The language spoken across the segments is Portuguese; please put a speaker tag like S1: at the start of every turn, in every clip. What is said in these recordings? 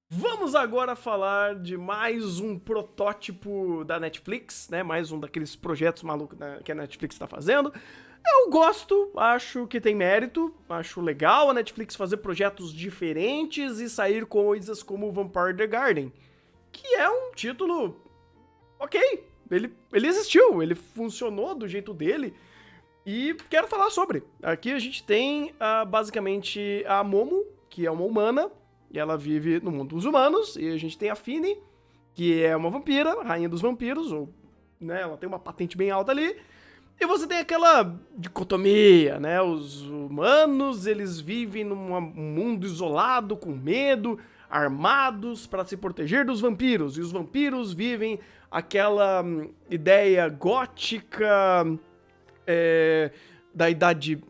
S1: Vamos agora falar de mais um protótipo da Netflix, né? Mais um daqueles projetos malucos que a Netflix está fazendo. Eu gosto, acho que tem mérito, acho legal a Netflix fazer projetos diferentes e sair coisas como Vampire the Garden, que é um título ok. Ele existiu, ele funcionou do jeito dele e quero falar sobre. Aqui a gente tem basicamente a Momo, que é uma humana, e ela vive no mundo dos humanos, e a gente tem a Fini, que é uma vampira, rainha dos vampiros, ou, né, ela tem uma patente bem alta ali. E você tem aquela dicotomia, né? Os humanos, eles vivem num mundo isolado, com medo, armados para se proteger dos vampiros. E os vampiros vivem aquela ideia gótica da idade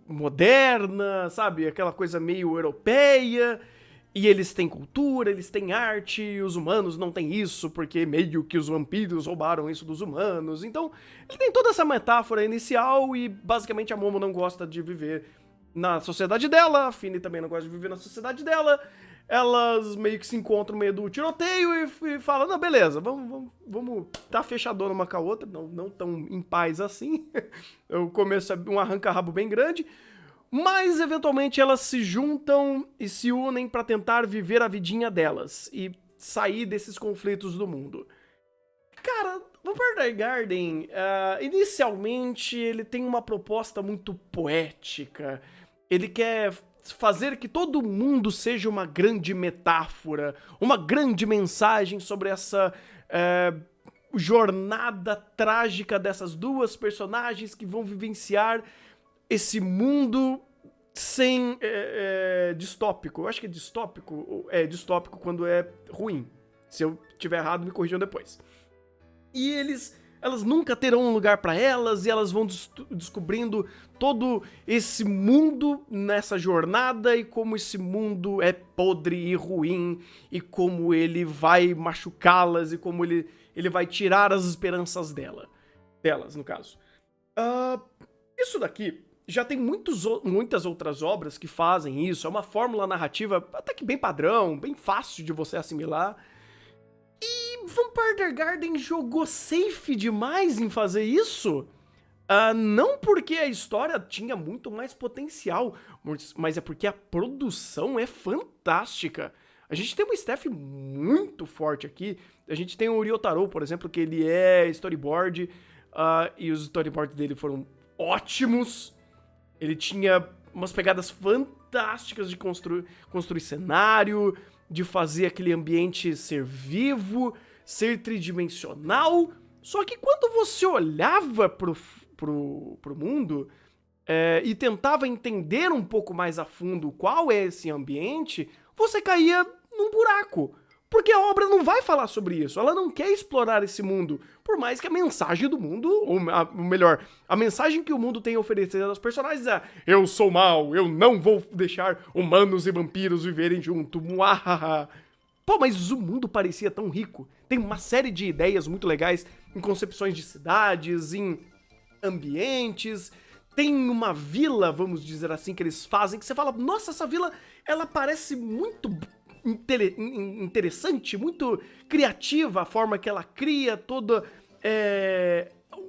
S1: moderna, sabe? Aquela coisa meio europeia. E eles têm cultura, eles têm arte, e os humanos não têm isso, porque meio que os vampiros roubaram isso dos humanos. Então, ele tem toda essa metáfora inicial e basicamente a Momo não gosta de viver na sociedade dela, a Fini também não gosta de viver na sociedade dela. Elas meio que se encontram no meio do tiroteio e falam, não, beleza, vamos tá fechadona uma com a outra, não tão em paz assim. O começo é um arranca-rabo bem grande. Mas, eventualmente, elas se juntam e se unem pra tentar viver a vidinha delas e sair desses conflitos do mundo. Cara, Vampire the Garden, inicialmente, ele tem uma proposta muito poética. Ele quer fazer que todo mundo seja uma grande metáfora, uma grande mensagem sobre essa jornada trágica dessas duas personagens que vão vivenciar esse mundo sem distópico. Eu acho que é distópico. É distópico quando é ruim. Se eu tiver errado, me corrijam depois. E elas nunca terão um lugar pra elas e elas vão descobrindo todo esse mundo nessa jornada e como esse mundo é podre e ruim e como ele vai machucá-las e como ele vai tirar as esperanças delas, no caso. Isso daqui já tem muitas outras obras que fazem isso. É uma fórmula narrativa até que bem padrão, bem fácil de você assimilar. E Vampire the Garden jogou safe demais em fazer isso? Não porque a história tinha muito mais potencial, mas é porque a produção é fantástica. A gente tem um staff muito forte aqui. A gente tem o Ryotaro, por exemplo, que ele é storyboard, e os storyboards dele foram ótimos. Ele tinha umas pegadas fantásticas de construir cenário, de fazer aquele ambiente ser vivo, ser tridimensional. Só que quando você olhava pro mundo e tentava entender um pouco mais a fundo qual é esse ambiente, você caía num buraco. Porque a obra não vai falar sobre isso, ela não quer explorar esse mundo, por mais que a mensagem do mundo, ou melhor, a mensagem que o mundo tem a oferecer aos personagens é: eu sou mal, eu não vou deixar humanos e vampiros viverem junto, muahaha. Pô, mas o mundo parecia tão rico, tem uma série de ideias muito legais em concepções de cidades, em ambientes, tem uma vila, vamos dizer assim, que eles fazem, que você fala, nossa, essa vila, ela parece muito interessante, muito criativa a forma que ela cria toda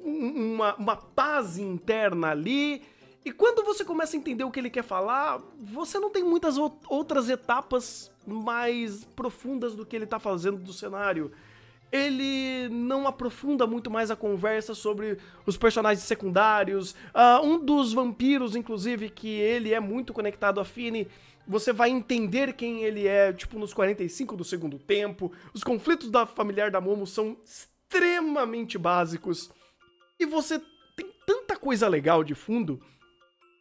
S1: uma paz interna ali. E quando você começa a entender o que ele quer falar, você não tem muitas outras etapas mais profundas do que ele tá fazendo do cenário. Ele não aprofunda muito mais a conversa sobre os personagens secundários. Um dos vampiros, inclusive, que ele é muito conectado a Fini, você vai entender quem ele é, tipo, nos 45 do segundo tempo. Os conflitos da familiar da Momo são extremamente básicos. E você tem tanta coisa legal de fundo,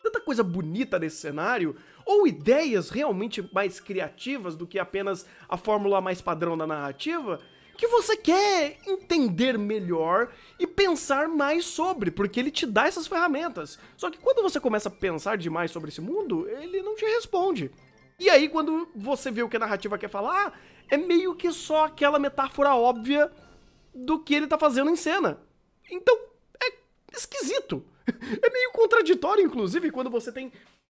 S1: tanta coisa bonita nesse cenário, ou ideias realmente mais criativas do que apenas a fórmula mais padrão da narrativa, que você quer entender melhor e pensar mais sobre, porque ele te dá essas ferramentas. Só que quando você começa a pensar demais sobre esse mundo, ele não te responde. E aí, quando você vê o que a narrativa quer falar, é meio que só aquela metáfora óbvia do que ele tá fazendo em cena. Então, é esquisito. É meio contraditório, inclusive, quando você tem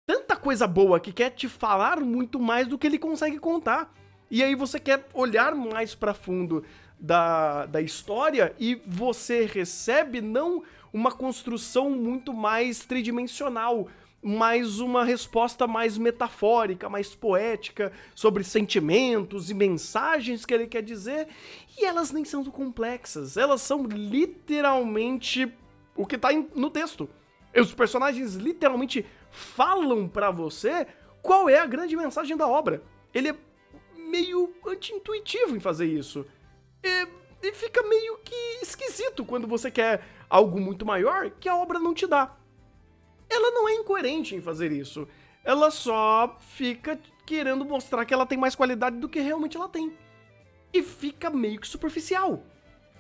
S1: tanta coisa boa que quer te falar muito mais do que ele consegue contar. E aí você quer olhar mais pra fundo da história e você recebe não uma construção muito mais tridimensional, mas uma resposta mais metafórica, mais poética, sobre sentimentos e mensagens que ele quer dizer, e elas nem são complexas, elas são literalmente o que tá no texto. Os personagens literalmente falam pra você qual é a grande mensagem da obra. Ele é meio anti-intuitivo em fazer isso. E fica meio que esquisito quando você quer algo muito maior que a obra não te dá. Ela não é incoerente em fazer isso. Ela só fica querendo mostrar que ela tem mais qualidade do que realmente ela tem. E fica meio que superficial.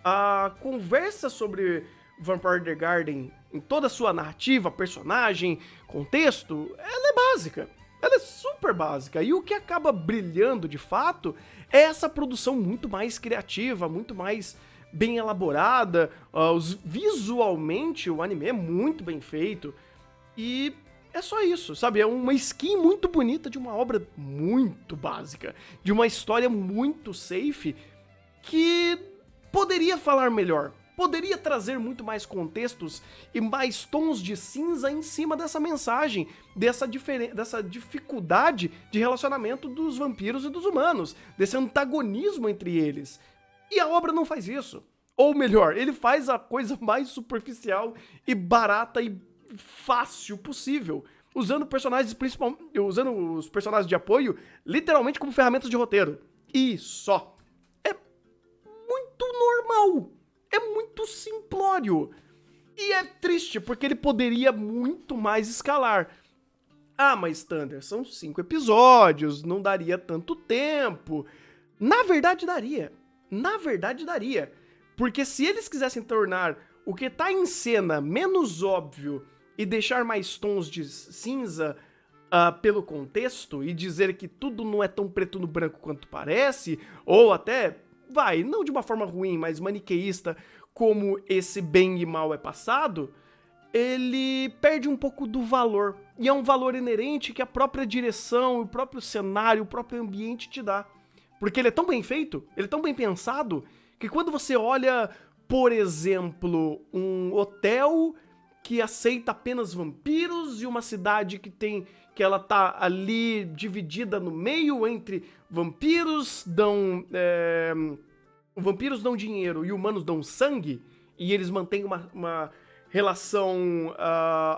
S1: A conversa sobre Vampire the Garden, em toda a sua narrativa, personagem, contexto, ela é básica. Ela é super básica. E o que acaba brilhando, de fato, é essa produção muito mais criativa, muito mais bem elaborada. Visualmente, o anime é muito bem feito. E é só isso, sabe? É uma skin muito bonita de uma obra muito básica. De uma história muito safe que poderia falar melhor. Poderia trazer muito mais contextos e mais tons de cinza em cima dessa mensagem, dessa dificuldade de relacionamento dos vampiros e dos humanos, desse antagonismo entre eles. E a obra não faz isso. Ou melhor, ele faz a coisa mais superficial e barata e fácil possível, usando personagens usando os personagens de apoio literalmente como ferramentas de roteiro. E só. É muito normal. É muito simplório. E é triste, porque ele poderia muito mais escalar. Ah, mas Thunder, são 5 episódios, não daria tanto tempo. Na verdade daria. Na verdade daria. Porque se eles quisessem tornar o que tá em cena menos óbvio e deixar mais tons de cinza pelo contexto e dizer que tudo não é tão preto no branco quanto parece, ou até, não de uma forma ruim, mas maniqueísta, como esse bem e mal é passado, ele perde um pouco do valor. E é um valor inerente que a própria direção, o próprio cenário, o próprio ambiente te dá. Porque ele é tão bem feito, ele é tão bem pensado, que quando você olha, por exemplo, um hotel que aceita apenas vampiros e uma cidade que ela tá ali dividida no meio entre vampiros dão dinheiro e humanos dão sangue, e eles mantêm uma relação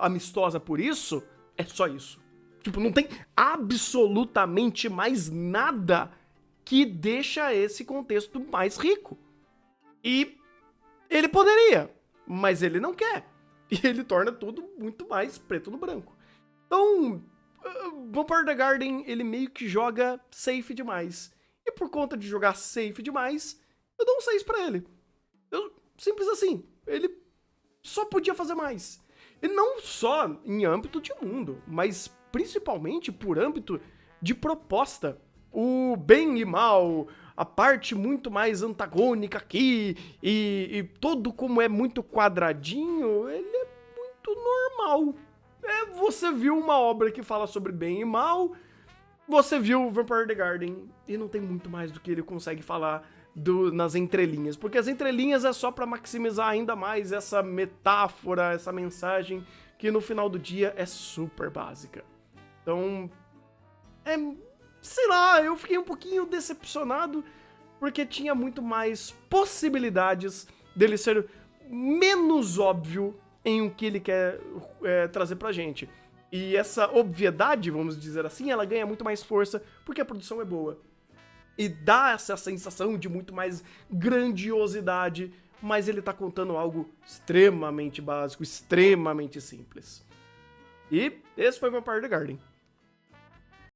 S1: amistosa por isso, é só isso. Tipo, não tem absolutamente mais nada que deixa esse contexto mais rico. E ele poderia, mas ele não quer. E ele torna tudo muito mais preto no branco. Então, Vampire the Garden, ele meio que joga safe demais. E por conta de jogar safe demais, eu dou um 6 pra ele. Simples assim. Ele só podia fazer mais. E não só em âmbito de mundo, mas principalmente por âmbito de proposta. O bem e mal, a parte muito mais antagônica aqui, e todo como é muito quadradinho, ele é muito normal. Você viu uma obra que fala sobre bem e mal, você viu Vampire the Garden, e não tem muito mais do que ele consegue falar nas entrelinhas, porque as entrelinhas é só pra maximizar ainda mais essa metáfora, essa mensagem, que no final do dia é super básica. Então, sei lá, eu fiquei um pouquinho decepcionado, porque tinha muito mais possibilidades dele ser menos óbvio em o que ele quer trazer pra gente. E essa obviedade, vamos dizer assim, ela ganha muito mais força porque a produção é boa. E dá essa sensação de muito mais grandiosidade, mas ele tá contando algo extremamente básico, extremamente simples. E esse foi Vampire the Garden.